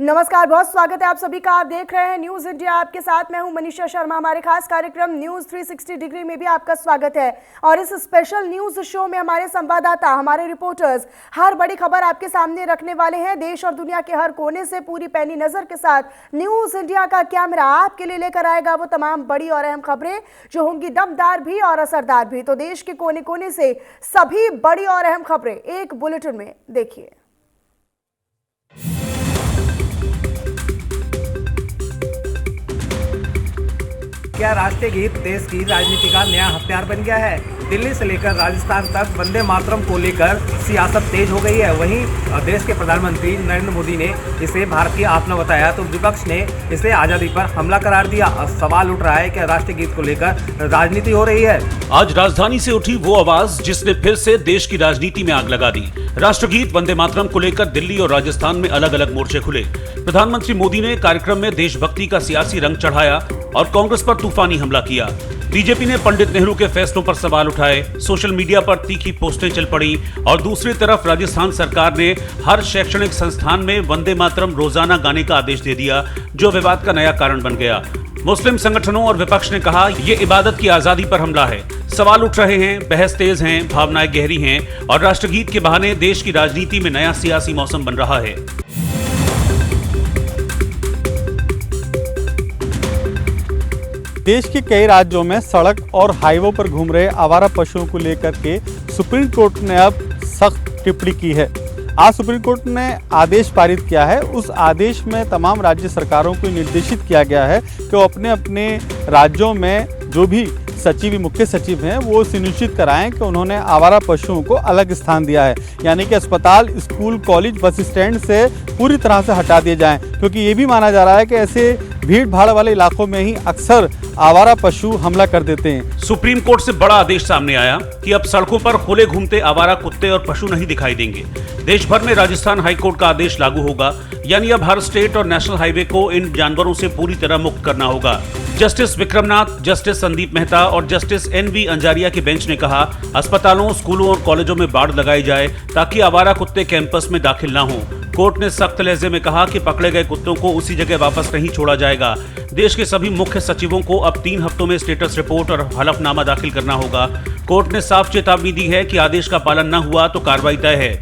नमस्कार, बहुत स्वागत है आप सभी का। आप देख रहे हैं न्यूज इंडिया। आपके साथ मैं हूं मनीषा शर्मा। हमारे खास कार्यक्रम न्यूज 360 डिग्री में भी आपका स्वागत है। और इस स्पेशल न्यूज शो में हमारे संवाददाता, हमारे रिपोर्टर्स हर बड़ी खबर आपके सामने रखने वाले हैं। देश और दुनिया के हर कोने से पूरी पैनी नजर के साथ न्यूज इंडिया का कैमरा आपके लिए लेकर आएगा वो तमाम बड़ी और अहम खबरें जो होंगी दमदार भी और असरदार भी। तो देश के कोने कोने से सभी बड़ी और अहम खबरें एक बुलेटिन में देखिए। क्या राष्ट्रीय गीत देश की राजनीति का नया हथियार बन गया है? दिल्ली से लेकर राजस्थान तक वंदे मातरम को लेकर सियासत तेज हो गई है। वहीं देश के प्रधानमंत्री नरेंद्र मोदी ने इसे भारतीय आत्मा बताया तो विपक्ष ने इसे आज़ादी पर हमला करार दिया। सवाल उठ रहा है कि राष्ट्रीय गीत को लेकर राजनीति हो रही है। आज राजधानी से उठी वो आवाज जिसने फिर से देश की राजनीति में आग लगा दी। राष्ट्रगीत वंदे मातरम को लेकर दिल्ली और राजस्थान में अलग अलग मोर्चे खुले। प्रधानमंत्री मोदी ने कार्यक्रम में देशभक्ति का सियासी रंग चढ़ाया और कांग्रेस पर तूफानी हमला किया। बीजेपी ने पंडित नेहरू के फैसलों पर सवाल उठाए, सोशल मीडिया पर तीखी पोस्टें चल पड़ी और दूसरी तरफ राजस्थान सरकार ने हर शैक्षणिक संस्थान में वंदे मातरम रोजाना गाने का आदेश दे दिया, जो विवाद का नया कारण बन गया। मुस्लिम संगठनों और विपक्ष ने कहा ये इबादत की आजादी पर हमला है। सवाल उठ रहे हैं, बहस तेज हैं, भावनाएं गहरी हैं और राष्ट्रगीत के बहाने देश की राजनीति में नया सियासी मौसम बन रहा है। देश के कई राज्यों में सड़क और हाईवे पर घूम रहे आवारा पशुओं को लेकर के सुप्रीम कोर्ट ने अब सख्त टिप्पणी की है। आज सुप्रीम कोर्ट ने आदेश पारित किया है। उस आदेश में तमाम राज्य सरकारों को निर्देशित किया गया है कि वो अपने अपने राज्यों में जो भी सचिव, मुख्य सचिव हैं, वो सुनिश्चित कराएं कि उन्होंने आवारा पशुओं को अलग स्थान दिया है, यानी कि अस्पताल, स्कूल, कॉलेज, बस स्टैंड से पूरी तरह से हटा दिए जाएं, क्योंकि ये भी माना जा रहा है कि ऐसे भीड़ भाड़ वाले इलाकों में ही अक्सर आवारा पशु हमला कर देते हैं। सुप्रीम कोर्ट से बड़ा आदेश सामने आया कि अब सड़कों पर खुले घूमते आवारा कुत्ते और पशु नहीं दिखाई देंगे। देश भर में राजस्थान हाईकोर्ट का आदेश लागू होगा, यानी अब हर स्टेट और नेशनल हाईवे को इन जानवरों से पूरी तरह मुक्त करना होगा। जस्टिस विक्रमनाथ, जस्टिस संदीप मेहता और जस्टिस NV अंजारिया की बेंच ने कहा, अस्पतालों, स्कूलों और कॉलेजों में बाड़ लगाई जाए ताकि आवारा कुत्ते कैंपस में दाखिल ना हो। कोर्ट ने सख्त लहजे में कहा कि पकड़े गए कुत्तों को उसी जगह वापस नहीं छोड़ा जाएगा। देश के सभी मुख्य सचिवों को अब 3 हफ्तों में स्टेटस रिपोर्ट और हलफनामा दाखिल करना होगा। कोर्ट ने साफ चेतावनी दी है कि आदेश का पालन न हुआ तो कार्रवाई तय है।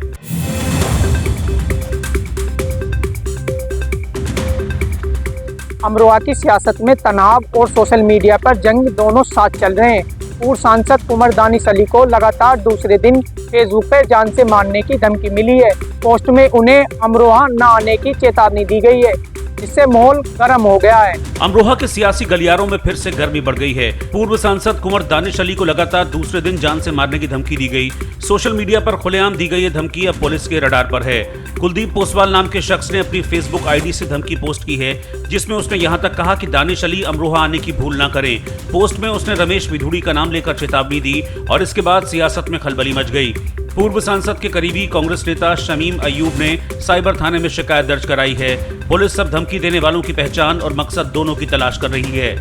अमरोहा की सियासत में तनाव और सोशल मीडिया पर जंग दोनों साथ चल रहे हैं। पूर्व सांसद कुंवर दानिश अली को लगातार दूसरे दिन फेसबुक पर जान से मारने की धमकी मिली है। पोस्ट में उन्हें अमरोहा न आने की चेतावनी दी गई है, जिससे माहौल गर्म हो गया है। अमरोहा के सियासी गलियारों में फिर से गर्मी बढ़ गई है। पूर्व सांसद कुंवर दानिश अली को लगातार दूसरे दिन जान से मारने की धमकी दी गई। सोशल मीडिया पर खुलेआम दी गई ये धमकी अब पुलिस के रडार पर है। कुलदीप पोसवाल नाम के शख्स ने अपनी फेसबुक ID से धमकी पोस्ट की है, जिसमें उसने यहां तक कहा कि दानिश अली अमरोहा आने की भूल ना करें। पोस्ट में उसने रमेश विधुड़ी का नाम लेकर चेतावनी दी और इसके बाद सियासत में खलबली मच गई। पूर्व सांसद के करीबी कांग्रेस नेता शमीम अयूब ने साइबर थाने में शिकायत दर्ज कराई है। पुलिस सब धमकी देने वालों की पहचान और मकसद दोनों की तलाश कर रही है।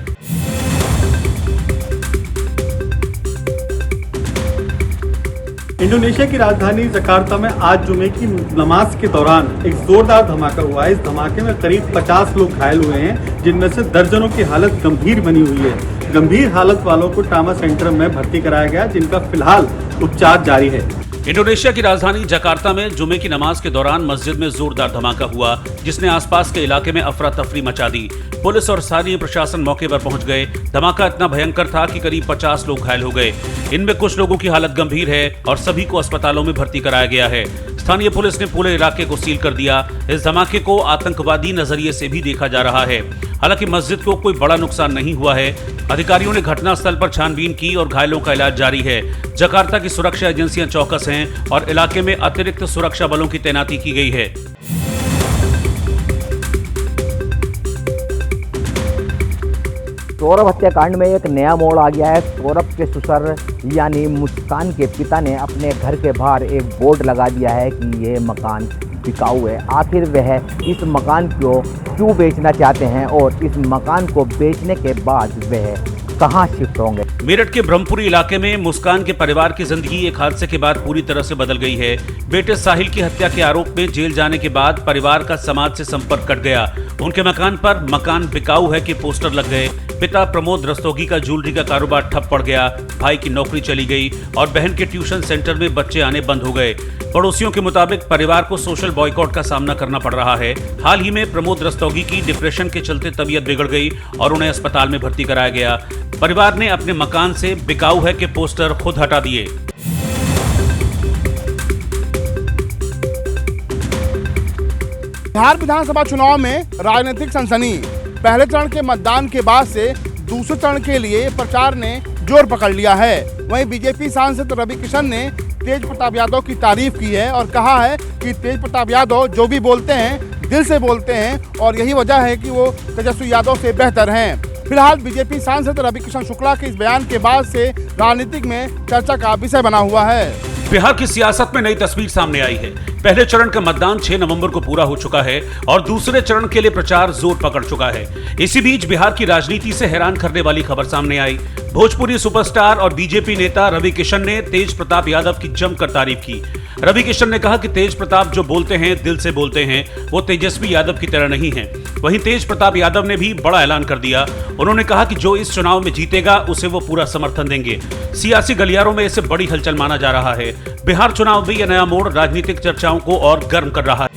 इंडोनेशिया की राजधानी जकार्ता में आज जुमे की नमाज के दौरान एक जोरदार धमाका हुआ। इस धमाके में करीब 50 लोग घायल हुए हैं, जिनमें से दर्जनों की हालत गंभीर बनी हुई है। गंभीर हालत वालों को ट्रामा सेंटर में भर्ती कराया गया, जिनका फिलहाल उपचार जारी है। इंडोनेशिया की राजधानी जकार्ता में जुमे की नमाज के दौरान मस्जिद में जोरदार धमाका हुआ, जिसने आसपास के इलाके में अफरा तफरी मचा दी। पुलिस और स्थानीय प्रशासन मौके पर पहुंच गए। धमाका इतना भयंकर था कि करीब 50 लोग घायल हो गए। इनमें कुछ लोगों की हालत गंभीर है और सभी को अस्पतालों में भर्ती कराया गया है। स्थानीय पुलिस ने पूरे इलाके को सील कर दिया। इस धमाके को आतंकवादी नजरिए से भी देखा जा रहा है। हालांकि मस्जिद को कोई बड़ा नुकसान नहीं हुआ है। अधिकारियों ने घटनास्थल पर छानबीन की और घायलों का इलाज जारी है। जकार्ता की सुरक्षा एजेंसियां चौकस हैं और इलाके में अतिरिक्त सुरक्षा बलों की तैनाती की गई है। सौरभ हत्याकांड में एक नया मोड़ आ गया है। सौरभ के ससुर यानी मुस्कान के पिता ने अपने घर के बाहर एक बोर्ड लगा दिया है कि यह मकान बिकाऊ है। आखिर वह इस मकान को क्यों बेचना चाहते हैं और इस मकान को बेचने के बाद वह कहां शिफ्ट होंगे। मेरठ के ब्रह्मपुरी इलाके में मुस्कान के परिवार की जिंदगी एक हादसे के बाद पूरी तरह से बदल गई है। बेटे साहिल की हत्या के आरोप में जेल जाने के बाद परिवार का समाज से संपर्क कट गया। उनके मकान पर "मकान बिकाऊ है" के पोस्टर लग गए। पिता प्रमोद रस्तोगी का ज्वेलरी का कारोबार ठप पड़ गया। भाई की नौकरी चली गई और बहन के ट्यूशन सेंटर में बच्चे आने बंद हो गए। पड़ोसियों के मुताबिक परिवार को सोशल बॉयकॉट का सामना करना पड़ रहा है। हाल ही में प्रमोद रस्तोगी की डिप्रेशन के चलते तबीयत बिगड़ गई और उन्हें अस्पताल में भर्ती कराया गया। परिवार ने अपने मकान से "बिकाऊ है" के पोस्टर खुद हटा दिए। बिहार विधानसभा चुनाव में राजनीतिक सनसनी। पहले चरण के मतदान के बाद से दूसरे चरण के लिए प्रचार ने जोर पकड़ लिया है। वहीं बीजेपी सांसद रवि किशन ने तेज प्रताप यादव की तारीफ की है और कहा है कि तेज प्रताप यादव जो भी बोलते हैं दिल से बोलते हैं और यही वजह है कि वो तेजस्वी यादव से बेहतर हैं। फिलहाल बीजेपी सांसद रवि किशन शुक्ला के इस बयान के बाद से राजनीतिक में चर्चा का विषय बना हुआ है। बिहार की सियासत में नई तस्वीर सामने आई है। पहले चरण का मतदान 6 नवंबर को पूरा हो चुका है और दूसरे चरण के लिए प्रचार जोर पकड़ चुका है। इसी बीच बिहार की राजनीति से हैरान करने वाली खबर सामने आई। भोजपुरी सुपरस्टार और बीजेपी नेता रवि किशन ने तेज प्रताप यादव की जमकर तारीफ की। रवि किशन ने कहा कि तेज प्रताप जो बोलते हैं दिल से बोलते हैं, वो तेजस्वी यादव की तरह नहीं है। वहीं तेज प्रताप यादव ने भी बड़ा ऐलान कर दिया। उन्होंने कहा कि जो इस चुनाव में जीतेगा उसे वो पूरा समर्थन देंगे। सियासी गलियारों में इसे बड़ी हलचल माना जा रहा है। बिहार चुनाव में यह नया मोड़ राजनीतिक चर्चाओं को और गर्म कर रहा है।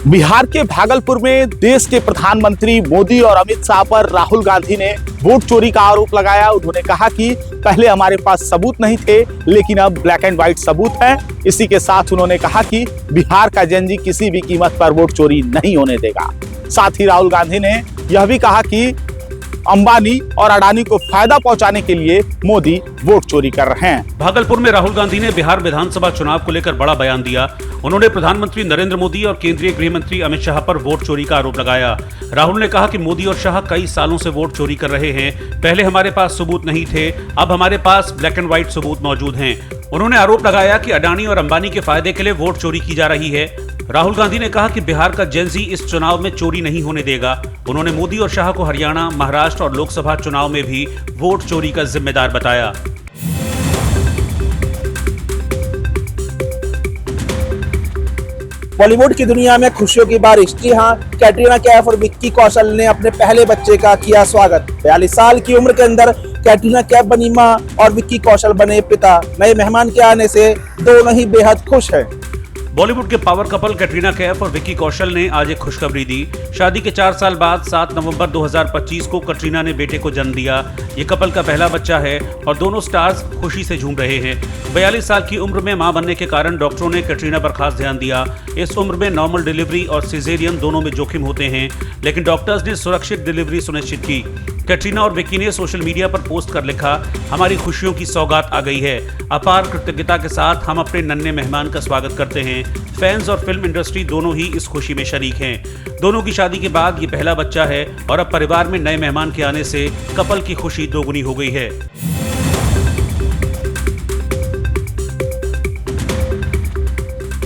बिहार के भागलपुर में देश के प्रधानमंत्री मोदी और अमित शाह पर राहुल गांधी ने वोट चोरी का आरोप लगाया। उन्होंने कहा कि पहले हमारे पास सबूत नहीं थे, लेकिन अब ब्लैक एंड व्हाइट सबूत है। इसी के साथ उन्होंने कहा कि बिहार का जेनजी किसी भी कीमत पर वोट चोरी नहीं होने देगा। साथ ही राहुल गांधी ने यह भी कहा कि अंबानी और अडानी को फायदा पहुंचाने के लिए मोदी वोट चोरी कर रहे हैं। भागलपुर में राहुल गांधी ने बिहार विधानसभा चुनाव को लेकर बड़ा बयान दिया। उन्होंने प्रधानमंत्री नरेंद्र मोदी और केंद्रीय गृह मंत्री अमित शाह पर वोट चोरी का आरोप लगाया। राहुल ने कहा कि मोदी और शाह कई सालों से वोट चोरी कर रहे हैं। पहले हमारे पास सबूत नहीं थे, अब हमारे पास ब्लैक एंड व्हाइट सबूत मौजूद हैं। उन्होंने आरोप लगाया कि अडानी और अंबानी के फायदे के लिए वोट चोरी की जा रही है। राहुल गांधी ने कहा कि बिहार का जेनजी इस चुनाव में चोरी नहीं होने देगा। उन्होंने मोदी और शाह को हरियाणा, महाराष्ट्र और लोकसभा चुनाव में भी वोट चोरी का जिम्मेदार बताया। बॉलीवुड की दुनिया में खुशियों की बारिश। जी हाँ, कैटरीना कैफ और विक्की कौशल ने अपने पहले बच्चे का किया स्वागत। 42 साल की उम्र के अंदर कैटरीना कैफ बनी मां और विक्की कौशल बने पिता। नए मेहमान के आने से दोनों ही बेहद खुश हैं। बॉलीवुड के पावर कपल कैटरीना कैफ और विक्की कौशल ने आज एक खुशखबरी दी। शादी के 4 साल बाद 7 नवंबर 2025 को कैटरीना ने बेटे को जन्म दिया। ये कपल का पहला बच्चा है और दोनों स्टार्स खुशी से झूम रहे हैं। 42 साल की उम्र में मां बनने के कारण डॉक्टरों ने कैटरीना पर खास ध्यान दिया। इस उम्र में नॉर्मल डिलीवरी और सिजेरियन दोनों में जोखिम होते हैं, लेकिन डॉक्टर्स ने सुरक्षित डिलीवरी सुनिश्चित की। कैटरीना और विक्की ने सोशल मीडिया पर पोस्ट कर लिखा, हमारी खुशियों की सौगात आ गई है। अपार कृतज्ञता के साथ हम अपने नन्हे मेहमान का स्वागत करते हैं। फैंस और फिल्म इंडस्ट्री दोनों ही इस खुशी में शरीक हैं। दोनों की शादी के बाद ये पहला बच्चा है और अब परिवार में नए मेहमान के आने से कपल की खुशी दोगुनी हो गई है।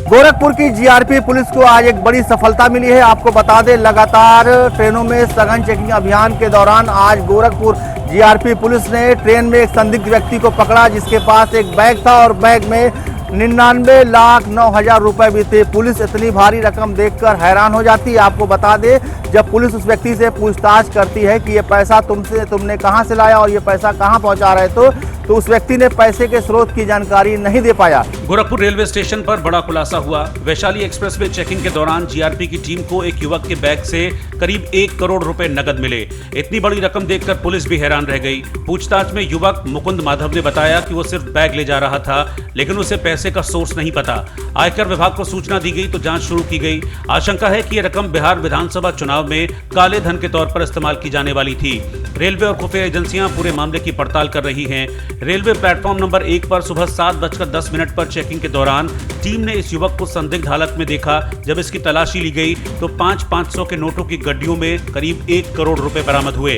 गोरखपुर की जीआरपी पुलिस को आज एक बड़ी सफलता मिली है। आपको बता दें, लगातार ट्रेनों में सघन चेकिंग अभियान के दौरान आज गोरखपुर जीआरपी पुलिस ने ट्रेन में एक संदिग्ध व्यक्ति को पकड़ा, जिसके पास एक बैग था और बैग में 99,09,000 रुपए भी थे। पुलिस इतनी भारी रकम देखकर हैरान हो जाती है। आपको बता दें, जब पुलिस उस व्यक्ति से पूछताछ करती है कि ये पैसा तुमने कहां से लाया और ये पैसा कहां पहुंचा रहे तो उस व्यक्ति ने पैसे के स्रोत की जानकारी नहीं दे पाया। गोरखपुर रेलवे स्टेशन पर बड़ा खुलासा हुआ। वैशाली एक्सप्रेस में चेकिंग के दौरान जीआरपी की टीम को एक युवक के बैग से करीब 1 करोड़ रुपए नकद मिले। इतनी बड़ी रकम देखकर पुलिस भी हैरान रह गई। पूछताछ में युवक मुकुंद माधव ने बताया कि वो सिर्फ बैग ले जा रहा था, लेकिन उसे पैसे का सोर्स नहीं पता। आयकर विभाग को सूचना दी गई तो जांच शुरू की गई। आशंका है कि यह रकम बिहार विधानसभा चुनाव में काले धन के तौर पर इस्तेमाल की जाने वाली थी। रेलवे और खुफिया एजेंसियां पूरे मामले की पड़ताल कर रही हैं। रेलवे प्लेटफॉर्म नंबर 1 पर सुबह 7:10 पर चेकिंग के दौरान टीम ने इस युवक को संदिग्ध हालत में देखा। जब इसकी तलाशी ली गई तो 500 के नोटों की गड्डियों में करीब 1 करोड़ रुपए बरामद हुए।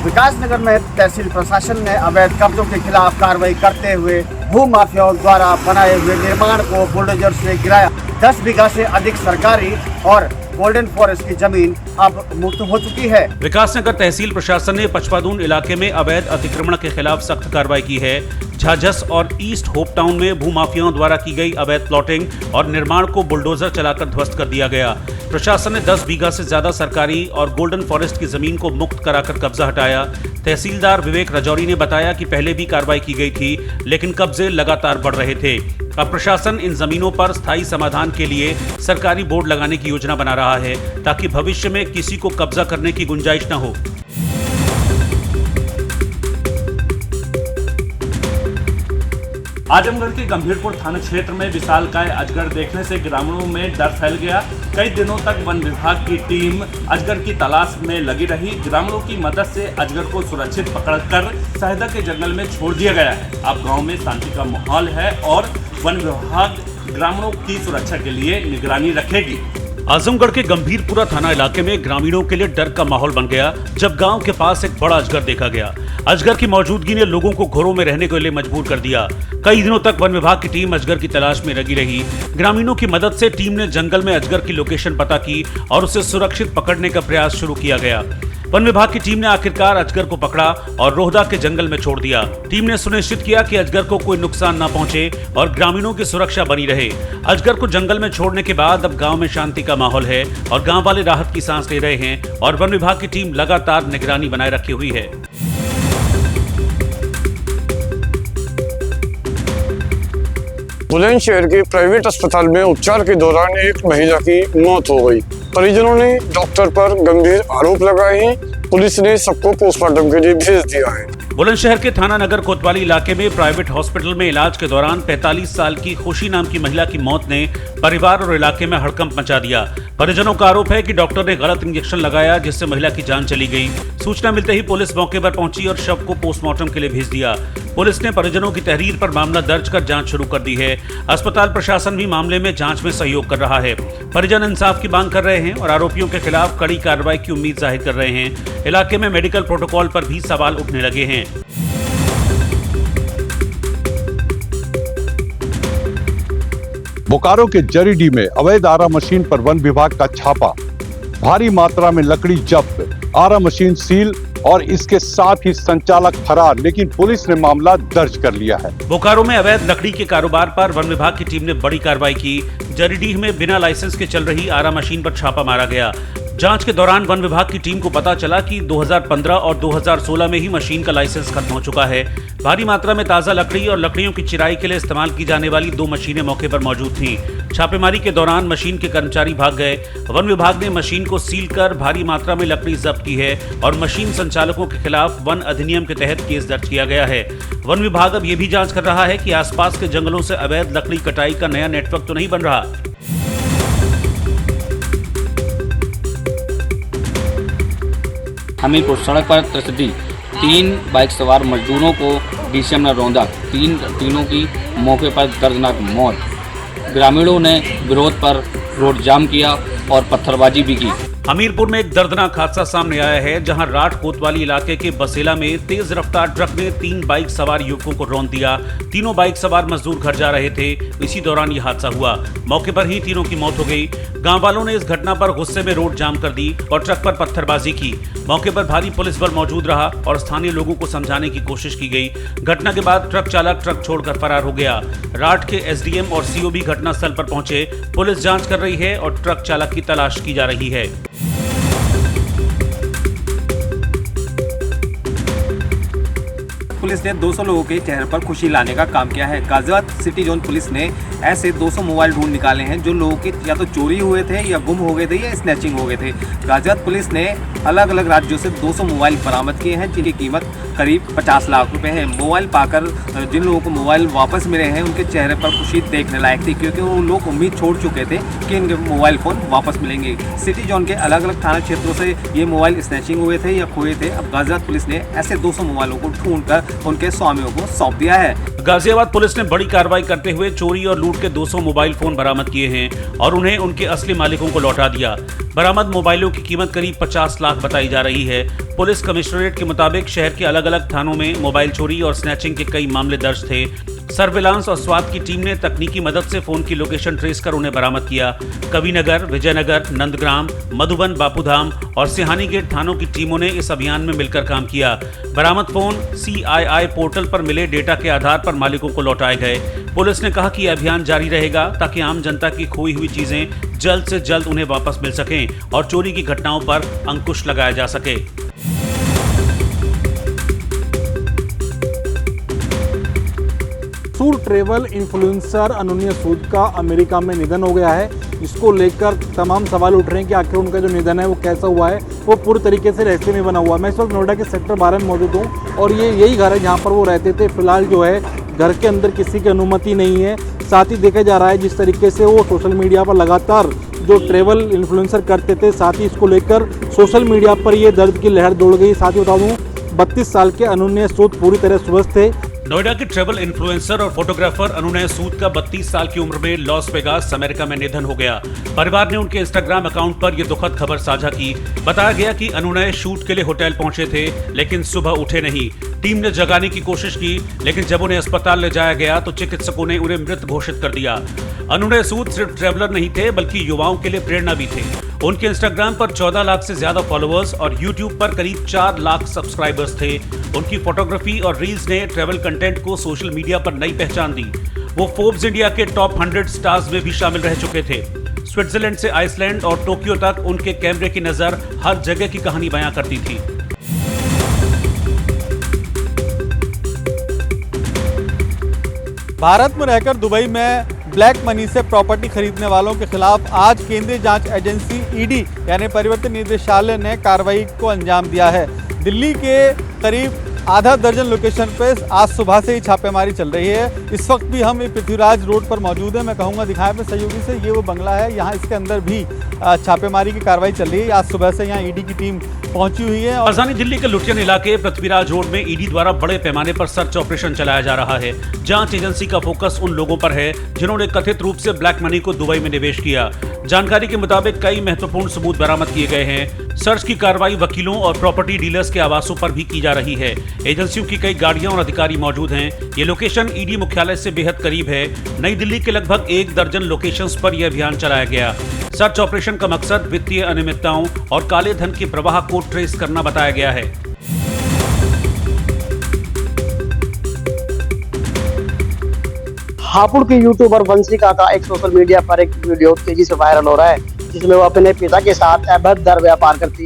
विकासनगर में तहसील प्रशासन ने अवैध कब्जों के खिलाफ कार्रवाई करते हुए भू माफियाओं द्वारा बनाए हुए निर्माण को बुलडोजर से गिराया। 10 बीघा से अधिक सरकारी और गोल्डन फॉरेस्ट की जमीन अब मुक्त हो चुकी है। विकासनगर तहसील प्रशासन ने पचपादून इलाके में अवैध अतिक्रमण के खिलाफ सख्त कार्रवाई की है। झाझस और ईस्ट होप टाउन में भूमाफियाओं द्वारा की गई अवैध प्लॉटिंग और निर्माण को बुलडोजर चलाकर ध्वस्त कर दिया गया। प्रशासन ने 10 बीघा से ज्यादा सरकारी और गोल्डन फॉरेस्ट की जमीन को मुक्त कराकर कब्जा हटाया। तहसीलदार विवेक रजौरी ने बताया कि पहले भी कार्रवाई की गई थी, लेकिन कब्जे लगातार बढ़ रहे थे। अब प्रशासन इन जमीनों पर स्थायी समाधान के लिए सरकारी बोर्ड लगाने की योजना बना रहा है, ताकि भविष्य में किसी को कब्जा करने की गुंजाइश न हो। आजमगढ़ के गंभीरपुर थाना क्षेत्र में विशालकाय अजगर देखने से ग्रामीणों में डर फैल गया। कई दिनों तक वन विभाग की टीम अजगर की तलाश में लगी रही। ग्रामीणों की मदद से अजगर को सुरक्षित पकड़कर सहदा के जंगल में छोड़ दिया गया है। अब गांव में शांति का माहौल है और वन विभाग ग्रामीणों की सुरक्षा के लिए निगरानी रखेगी। आजमगढ़ के गंभीरपुरा थाना इलाके में ग्रामीणों के लिए डर का माहौल बन गया जब गांव के पास एक बड़ा अजगर देखा गया। अजगर की मौजूदगी ने लोगों को घरों में रहने के लिए मजबूर कर दिया। कई दिनों तक वन विभाग की टीम अजगर की तलाश में लगी रही। ग्रामीणों की मदद से टीम ने जंगल में अजगर की लोकेशन पता की और उसे सुरक्षित पकड़ने का प्रयास शुरू किया गया। वन विभाग की टीम ने आखिरकार अजगर को पकड़ा और रोहदा के जंगल में छोड़ दिया। टीम ने सुनिश्चित किया कि अजगर को कोई नुकसान न पहुंचे और ग्रामीणों की सुरक्षा बनी रहे। अजगर को जंगल में छोड़ने के बाद अब गांव में शांति का माहौल है और गांव वाले राहत की सांस ले रहे हैं और वन विभाग की टीम लगातार निगरानी बनाए रखी हुई है। बुलंदशहर के प्राइवेट अस्पताल में उपचार के दौरान एक महिला की मौत हो गई। परिजनों ने डॉक्टर पर गंभीर आरोप लगाए हैं। पुलिस ने सबको पोस्टमार्टम के लिए भेज दिया है। बुलंदशहर के थाना नगर कोतवाली इलाके में प्राइवेट हॉस्पिटल में इलाज के दौरान 45 साल की खुशी नाम की महिला की मौत ने परिवार और इलाके में हड़कंप मचा दिया। परिजनों का आरोप है कि डॉक्टर ने गलत इंजेक्शन लगाया, जिससे महिला की जान चली गई। सूचना मिलते ही पुलिस मौके पर पहुंची और शव को पोस्टमार्टम के लिए भेज दिया। पुलिस ने परिजनों की तहरीर पर मामला दर्ज कर जांच शुरू कर दी है। अस्पताल प्रशासन भी मामले में जांच में सहयोग कर रहा है। परिजन इंसाफ की मांग कर रहे हैं और आरोपियों के खिलाफ कड़ी कार्रवाई की उम्मीद जाहिर कर रहे हैं। इलाके में मेडिकल प्रोटोकॉल पर भी सवाल उठने लगे हैं। बोकारो के जरीडीह में अवैध आरा मशीन पर वन विभाग का छापा। भारी मात्रा में लकड़ी जब्त, आरा मशीन सील और इसके साथ ही संचालक फरार, लेकिन पुलिस ने मामला दर्ज कर लिया है। बोकारो में अवैध लकड़ी के कारोबार पर वन विभाग की टीम ने बड़ी कार्रवाई की। जरीडीह में बिना लाइसेंस के चल रही आरा मशीन पर छापा मारा गया। जांच के दौरान वन विभाग की टीम को पता चला कि 2015 और 2016 में ही मशीन का लाइसेंस खत्म हो चुका है। भारी मात्रा में ताजा लकड़ी और लकड़ियों की चिराई के लिए इस्तेमाल की जाने वाली 2 मशीनें मौके पर मौजूद थीं। छापेमारी के दौरान मशीन के कर्मचारी भाग गए। वन विभाग ने मशीन को सील कर भारी मात्रा में लकड़ी जब्त की है और मशीन संचालकों के खिलाफ वन अधिनियम के तहत केस दर्ज किया गया है। वन विभाग अब ये भी जांच कर रहा है कि आसपास के जंगलों से अवैध लकड़ी कटाई का नया नेटवर्क तो नहीं बन रहा। हमीरपुर सड़क पर तस्दी 3 बाइक सवार मजदूरों को डीसीएम ने रौंदा। तीनों की मौके पर दर्दनाक मौत। ग्रामीणों ने विरोध पर रोड जाम किया और पत्थरबाजी भी की। हमीरपुर में एक दर्दनाक हादसा सामने आया है, जहां राठ कोतवाली इलाके के बसेला में तेज रफ्तार ट्रक ने 3 बाइक सवार युवकों को रौंद दिया। तीनों बाइक सवार मजदूर घर जा रहे थे। इसी दौरान यह हादसा हुआ। मौके पर ही तीनों की मौत हो गई। गांव वालों ने इस घटना पर गुस्से में रोड जाम कर दी और ट्रक पर पत्थरबाजी की। मौके पर भारी पुलिस बल मौजूद रहा और स्थानीय लोगों को समझाने की कोशिश की गई। घटना के बाद ट्रक चालक ट्रक छोड़कर फरार हो गया। राठ के एसडीएम और सीओ भी घटनास्थल पर पहुंचे। पुलिस जांच कर रही है और ट्रक चालक की तलाश की जा रही है। पुलिस ने 200 लोगों के चेहरे पर खुशी लाने का काम किया है। गाजियाबाद सिटी जोन पुलिस ने ऐसे 200 मोबाइल ढूंढ निकाले हैं जो लोगों के या तो चोरी हुए थे या गुम हो गए थे या स्नैचिंग हो गए थे। गाजियाबाद पुलिस ने अलग अलग राज्यों से 200 मोबाइल बरामद किए हैं, जिनकी कीमत करीब 50 लाख रुपए है। मोबाइल पाकर जिन लोगों को मोबाइल वापस मिले हैं उनके चेहरे पर खुशी देखने लायक थी, क्योंकि वो लोग उम्मीद छोड़ चुके थे कि इनके मोबाइल फ़ोन वापस मिलेंगे। सिटी जोन के अलग अलग थाना क्षेत्रों से ये मोबाइल स्नैचिंग हुए थे या खोए थे। अब गाजियाबाद पुलिस ने ऐसे 200 मोबाइलों को ढूंढकर उनके स्वामियों को सौंप दिया है। गाजियाबाद पुलिस ने बड़ी कार्रवाई करते हुए चोरी और लूट के 200 मोबाइल फोन बरामद किए हैं और उन्हें उनके असली मालिकों को लौटा दिया। बरामद मोबाइलों की कीमत करीब 50 लाख बताई जा रही है। पुलिस कमिश्नरेट के मुताबिक शहर के अलग अलग थानों में मोबाइल चोरी और स्नैचिंग के कई मामले दर्ज थे। सर्विलांस और स्वात की टीम ने तकनीकी मदद से फोन की लोकेशन ट्रेस कर उन्हें बरामद किया। कविनगर, विजयनगर, नंदग्राम, मधुबन, बापूधाम और सिहानी गेट थानों की टीमों ने इस अभियान में मिलकर काम किया। बरामद फोन CII पोर्टल पर मिले डेटा के आधार पर मालिकों को लौटाए गए। पुलिस ने कहा कि यह अभियान जारी रहेगा ताकि आम जनता की खोई हुई चीजें जल्द से जल्द उन्हें वापस मिल सकें और चोरी की घटनाओं पर अंकुश लगाया जा सके। मशहूर ट्रेवल इन्फ्लुएंसर अनन्या सूद का अमेरिका में निधन हो गया है। इसको लेकर तमाम सवाल उठ रहे हैं कि आखिर उनका जो निधन है वो कैसा हुआ है, वो पूरी तरीके से रहस्य में बना हुआ है। मैं इस वक्त नोएडा के सेक्टर 12 में मौजूद हूँ और ये यही घर है जहाँ पर वो रहते थे। फिलहाल जो है घर के अंदर किसी की अनुमति नहीं है। साथ ही देखा जा रहा है जिस तरीके से वो सोशल मीडिया पर लगातार जो ट्रेवल इन्फ्लुएंसर करते थे, साथ ही इसको लेकर सोशल मीडिया पर ये दर्द की लहर दौड़ गई। साथ ही बता दूँ 32 साल के अनन्या सूद पूरी तरह स्वस्थ थे। नोएडा के ट्रैवल इन्फ्लुएंसर और फोटोग्राफर अनन्या सूद का 32 साल की उम्र में लॉस वेगास अमेरिका में निधन हो गया। परिवार ने उनके इंस्टाग्राम अकाउंट पर यह दुखद खबर साझा की। बताया गया कि अनन्या शूट के लिए होटल पहुंचे थे लेकिन सुबह उठे नहीं। टीम ने जगाने की कोशिश की लेकिन जब उन्हें अस्पताल ले जाया गया तो चिकित्सकों ने उन्हें मृत घोषित कर दिया। अनन्या सूद सिर्फ ट्रैवलर नहीं थे बल्कि युवाओं के लिए प्रेरणा भी थे। उनके इंस्टाग्राम पर 14 लाख से ज्यादा फॉलोअर्स और यूट्यूब पर करीब 4 लाख सब्सक्राइबर्स थे। उनकी फोटोग्राफी और रील्स ने ट्रैवल कंटेंट को सोशल मीडिया पर नई पहचान दी। वो फोर्ब्स इंडिया के टॉप 100 स्टार्स में भी शामिल रह चुके थे। स्विट्जरलैंड से आइसलैंड और टोक्यो तक उनके कैमरे की नजर हर जगह की कहानी बयां करती थी। भारत में रहकर दुबई में ब्लैक मनी से प्रॉपर्टी खरीदने वालों के खिलाफ आज केंद्रीय जांच एजेंसी ED यानी परिवर्तन निदेशालय ने कार्रवाई को अंजाम दिया है। दिल्ली के करीब आधा दर्जन लोकेशन पे आज सुबह से ही छापेमारी चल रही है। इस वक्त भी हम पृथ्वीराज रोड पर मौजूद हैं। मैं कहूँगा दिखाएं अपने सहयोगी से, ये वो बंगला है, यहाँ इसके अंदर भी छापेमारी की कार्रवाई चल रही है। आज सुबह से यहाँ ED की टीम पहुंची हुई है। और राजधानी दिल्ली के लुटियन इलाके पृथ्वीराज रोड में ED द्वारा बड़े पैमाने पर सर्च ऑपरेशन चलाया जा रहा है। जांच एजेंसी का फोकस उन लोगों पर है जिन्होंने कथित रूप से ब्लैक मनी को दुबई में निवेश किया। जानकारी के मुताबिक कई महत्वपूर्ण सबूत बरामद किए गए हैं। सर्च की कार्रवाई वकीलों और प्रॉपर्टी डीलर्स के आवासों पर भी की जा रही है। एजेंसियों की कई गाड़ियां और अधिकारी मौजूद हैं। ये लोकेशन ED मुख्यालय से बेहद करीब है। नई दिल्ली के लगभग 1 दर्जन लोकेशंस पर यह अभियान चलाया गया। सर्च ऑपरेशन का मकसद वित्तीय अनियमितताओं और काले धन के प्रवाह को ट्रेस करना बताया गया है। हापुड़ की यूट्यूबर वंशिका का एक सोशल मीडिया पर एक वीडियो तेजी से वायरल हो रहा है जिसमें वो अपने पिता के साथ अवैध दर व्यापार करती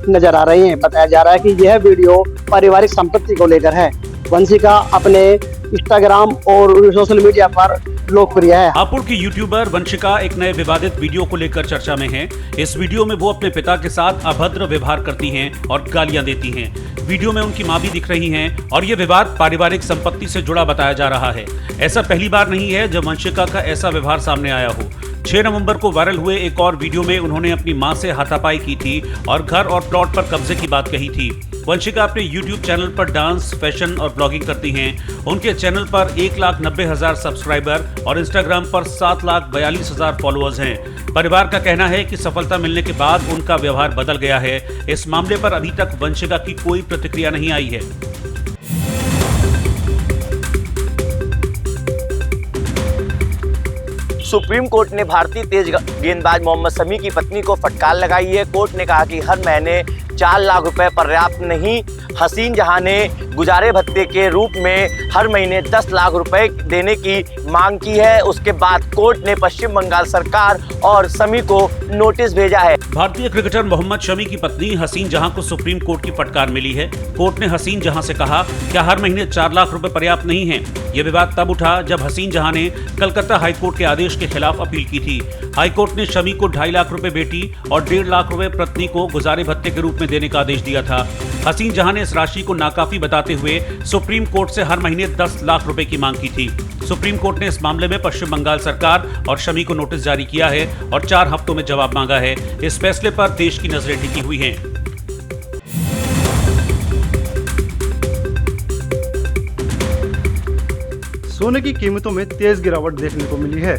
नजर आ रही हैं। बताया जा रहा है कि यह वीडियो पारिवारिक संपत्ति को लेकर है। वंशिका अपने इंस्टाग्राम और सोशल मीडिया पर लोकप्रिय है। हापुड़ की यूट्यूबर वंशिका एक नए विवादित वीडियो को लेकर चर्चा में है। इस वीडियो में वो अपने पिता के साथ अभद्र व्यवहार करती हैं और गालियां देती हैं। वीडियो में उनकी मां भी दिख रही हैं और ये विवाद पारिवारिक संपत्ति से जुड़ा बताया जा रहा है। ऐसा पहली बार नहीं है जब वंशिका का ऐसा व्यवहार सामने आया हो। 6 नवंबर को वायरल हुए एक और वीडियो में उन्होंने अपनी मां से हाथापाई की थी और घर और प्लॉट पर कब्जे की बात कही थी। वंशिका अपने YouTube चैनल पर डांस, फैशन और ब्लॉगिंग करती हैं। उनके चैनल पर 1,90,000 सब्सक्राइबर और इंस्टाग्राम पर 7,42,000 फॉलोअर्स हैं। परिवार का कहना है कि सफलता मिलने के बाद उनका व्यवहार बदल गया है। इस मामले पर अभी तक वंशिका की कोई प्रतिक्रिया नहीं आई है। सुप्रीम कोर्ट ने भारतीय तेज गेंदबाज मोहम्मद शमी की पत्नी को फटकार लगाई है। कोर्ट ने कहा कि हर महीने 4 लाख रुपए पर्याप्त नहीं। हसीन जहां ने गुजारे भत्ते के रूप में हर महीने 10 लाख रुपए देने की मांग की है। उसके बाद कोर्ट ने पश्चिम बंगाल सरकार और शमी को नोटिस भेजा है। भारतीय क्रिकेटर मोहम्मद शमी की पत्नी हसीन जहां को सुप्रीम कोर्ट की फटकार मिली है। कोर्ट ने हसीन जहां से कहा क्या हर महीने 4 लाख रुपए पर्याप्त नहीं है। यह विवाद तब उठा जब हसीन जहां ने कलकत्ता हाईकोर्ट के आदेश के खिलाफ अपील की थी। हाईकोर्ट ने शमी को 2.5 लाख रुपए बेटी और 1.5 लाख रुपए पत्नी को गुजारे भत्ते के रूप में देने का आदेश दिया था। हसीन जहां ने इस राशि को नाकाफी बताते हुए सुप्रीम कोर्ट से हर महीने 10 लाख रुपए की मांग की थी। सुप्रीम कोर्ट ने इस मामले में पश्चिम बंगाल सरकार और शमी को नोटिस जारी किया है और 4 हफ्तों में जवाब मांगा है। इस फैसले पर देश की नजरें टिकी हुई हैं। सोने की कीमतों में तेज गिरावट देखने को मिली है।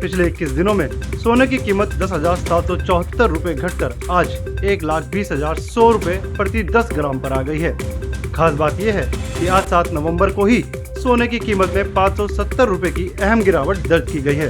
पिछले 21 दिनों में सोने की कीमत 10,774 रुपए घटकर आज 1,20,100 रुपए प्रति 10 ग्राम पर आ गई है। खास बात यह है कि आज 7 नवंबर को ही सोने की कीमत में 570 रुपए की अहम गिरावट दर्ज की गई है।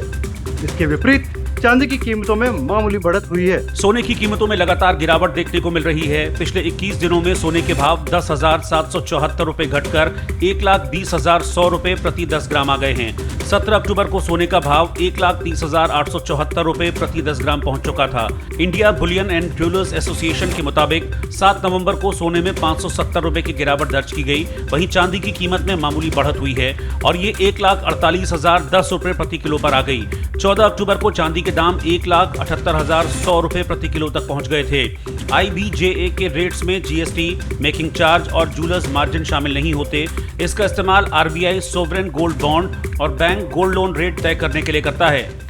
इसके विपरीत चांदी की कीमतों में मामूली बढ़त हुई है। सोने की कीमतों में लगातार गिरावट देखने को मिल रही है। पिछले 21 दिनों में सोने के भाव 10,774 रुपए घटकर 1,20,100 रुपए प्रति 10 ग्राम आ गए हैं। 17 अक्टूबर को सोने का भाव 1,30,874 रुपए प्रति 10 ग्राम पहुंच चुका था। India Boolean and jewellers association के मुताबिक 7 नवंबर को सोने में 570 रुपए की गिरावट दर्ज की गई। वहीं चांदी की कीमत में मामूली बढ़त हुई है और ये 1,48,010 रुपए प्रति किलो पर आ गई। 14 अक्टूबर को चांदी के दाम 1,78,100 रुपए प्रति किलो तक पहुंच गए थे। IBJA के रेट्स में GST, मेकिंग चार्ज और ज्वेलर्स मार्जिन शामिल नहीं होते। इसका इस्तेमाल RBI सोवरेन गोल्ड बॉन्ड और बैंक गोल्ड लोन रेट तय करने के लिए करता है।